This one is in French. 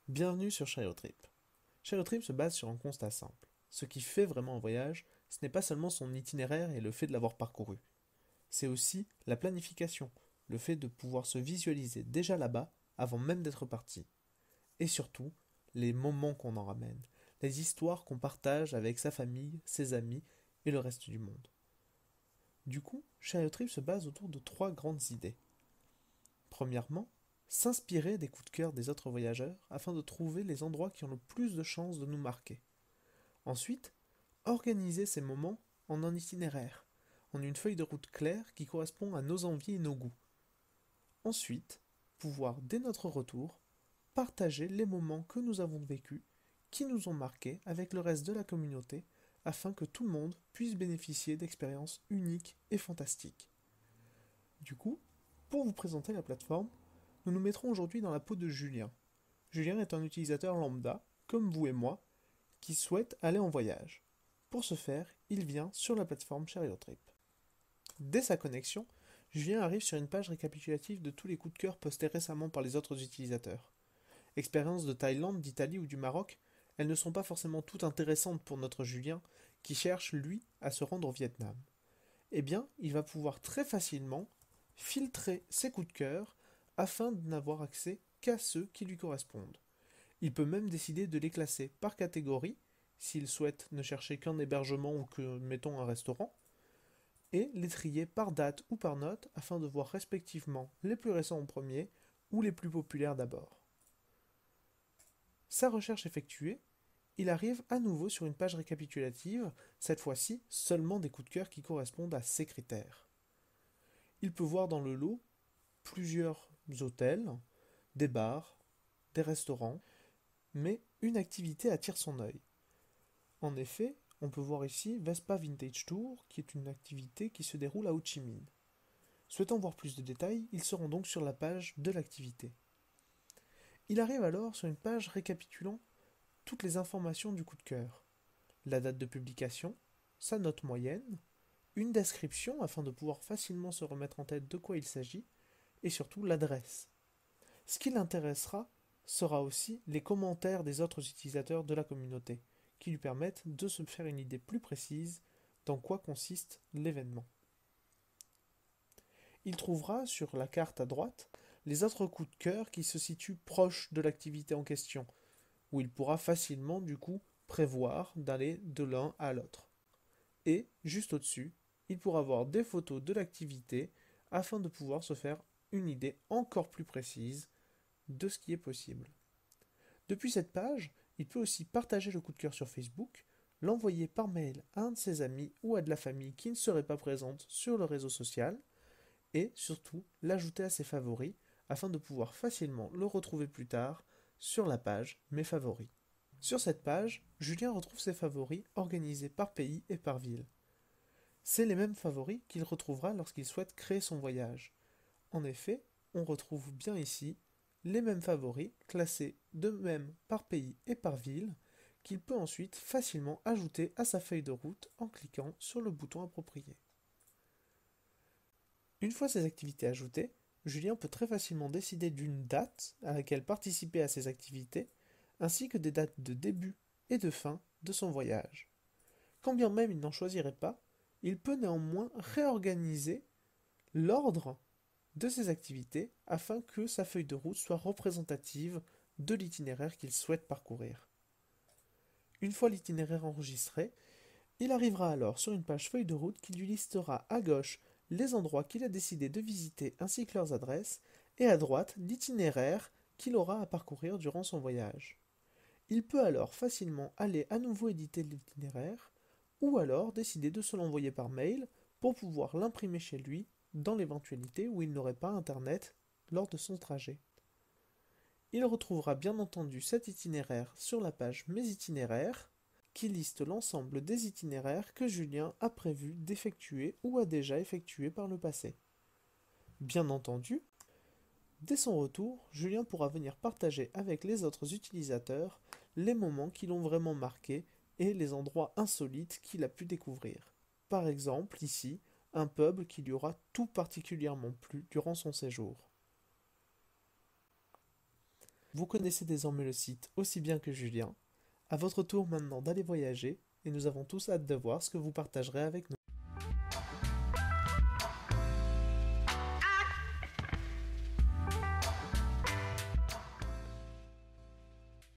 Bienvenue sur Trip. Trip se base sur un constat simple. Ce qui fait vraiment un voyage, ce n'est pas seulement son itinéraire et le fait de l'avoir parcouru. C'est aussi la planification, le fait de pouvoir se visualiser déjà là-bas avant même d'être parti. Et surtout, les moments qu'on en ramène, les histoires qu'on partage avec sa famille, ses amis et le reste du monde. Du coup, Trip se base autour de trois grandes idées. Premièrement, s'inspirer des coups de cœur des autres voyageurs afin de trouver les endroits qui ont le plus de chances de nous marquer. Ensuite, organiser ces moments en un itinéraire, en une feuille de route claire qui correspond à nos envies et nos goûts. Ensuite, pouvoir, dès notre retour, partager les moments que nous avons vécus, qui nous ont marqués avec le reste de la communauté, afin que tout le monde puisse bénéficier d'expériences uniques et fantastiques. Du coup, pour vous présenter la plateforme, nous nous mettrons aujourd'hui dans la peau de Julien. Julien est un utilisateur lambda, comme vous et moi, qui souhaite aller en voyage. Pour ce faire, il vient sur la plateforme Trip. Dès sa connexion, Julien arrive sur une page récapitulative de tous les coups de cœur postés récemment par les autres utilisateurs. Expériences de Thaïlande, d'Italie ou du Maroc, elles ne sont pas forcément toutes intéressantes pour notre Julien, qui cherche, lui, à se rendre au Vietnam. Eh bien, il va pouvoir très facilement filtrer ses coups de cœur afin de n'avoir accès qu'à ceux qui lui correspondent. Il peut même décider de les classer par catégorie, s'il souhaite ne chercher qu'un hébergement ou que, mettons, un restaurant, et les trier par date ou par note afin de voir respectivement les plus récents en premier ou les plus populaires d'abord. Sa recherche effectuée, il arrive à nouveau sur une page récapitulative, cette fois-ci seulement des coups de cœur qui correspondent à ses critères. Il peut voir dans le lot plusieurs hôtels, des bars, des restaurants, mais une activité attire son œil. En effet, on peut voir ici Vespa Vintage Tour, qui est une activité qui se déroule à Ho Chi Minh. Souhaitant voir plus de détails, il se rend donc sur la page de l'activité. Il arrive alors sur une page récapitulant toutes les informations du coup de cœur. La date de publication, sa note moyenne, une description afin de pouvoir facilement se remettre en tête de quoi il s'agit, et surtout l'adresse. Ce qui l'intéressera sera aussi les commentaires des autres utilisateurs de la communauté, qui lui permettent de se faire une idée plus précise dans quoi consiste l'événement. Il trouvera sur la carte à droite les autres coups de cœur qui se situent proches de l'activité en question, où il pourra facilement du coup prévoir d'aller de l'un à l'autre. Et juste au-dessus, il pourra voir des photos de l'activité afin de pouvoir se faire une idée encore plus précise de ce qui est possible. Depuis cette page, il peut aussi partager le coup de cœur sur Facebook, l'envoyer par mail à un de ses amis ou à de la famille qui ne serait pas présente sur le réseau social, et surtout l'ajouter à ses favoris afin de pouvoir facilement le retrouver plus tard sur la page Mes favoris. Sur cette page, Julien retrouve ses favoris organisés par pays et par ville. C'est les mêmes favoris qu'il retrouvera lorsqu'il souhaite créer son voyage. En effet, on retrouve bien ici les mêmes favoris classés de même par pays et par ville qu'il peut ensuite facilement ajouter à sa feuille de route en cliquant sur le bouton approprié. Une fois ces activités ajoutées, Julien peut très facilement décider d'une date à laquelle participer à ces activités, ainsi que des dates de début et de fin de son voyage. Quand bien même il n'en choisirait pas, il peut néanmoins réorganiser l'ordre de ses activités afin que sa feuille de route soit représentative de l'itinéraire qu'il souhaite parcourir. Une fois l'itinéraire enregistré, il arrivera alors sur une page feuille de route qui lui listera à gauche les endroits qu'il a décidé de visiter ainsi que leurs adresses, et à droite l'itinéraire qu'il aura à parcourir durant son voyage. Il peut alors facilement aller à nouveau éditer l'itinéraire, ou alors décider de se l'envoyer par mail pour pouvoir l'imprimer chez lui dans l'éventualité où il n'aurait pas internet lors de son trajet. Il retrouvera bien entendu cet itinéraire sur la page Mes itinéraires, qui liste l'ensemble des itinéraires que Julien a prévu d'effectuer ou a déjà effectué par le passé. Bien entendu, dès son retour, Julien pourra venir partager avec les autres utilisateurs les moments qui l'ont vraiment marqué et les endroits insolites qu'il a pu découvrir. Par exemple, ici, un pub qui lui aura tout particulièrement plu durant son séjour. Vous connaissez désormais le site aussi bien que Julien. À votre tour maintenant d'aller voyager, et nous avons tous hâte de voir ce que vous partagerez avec nous.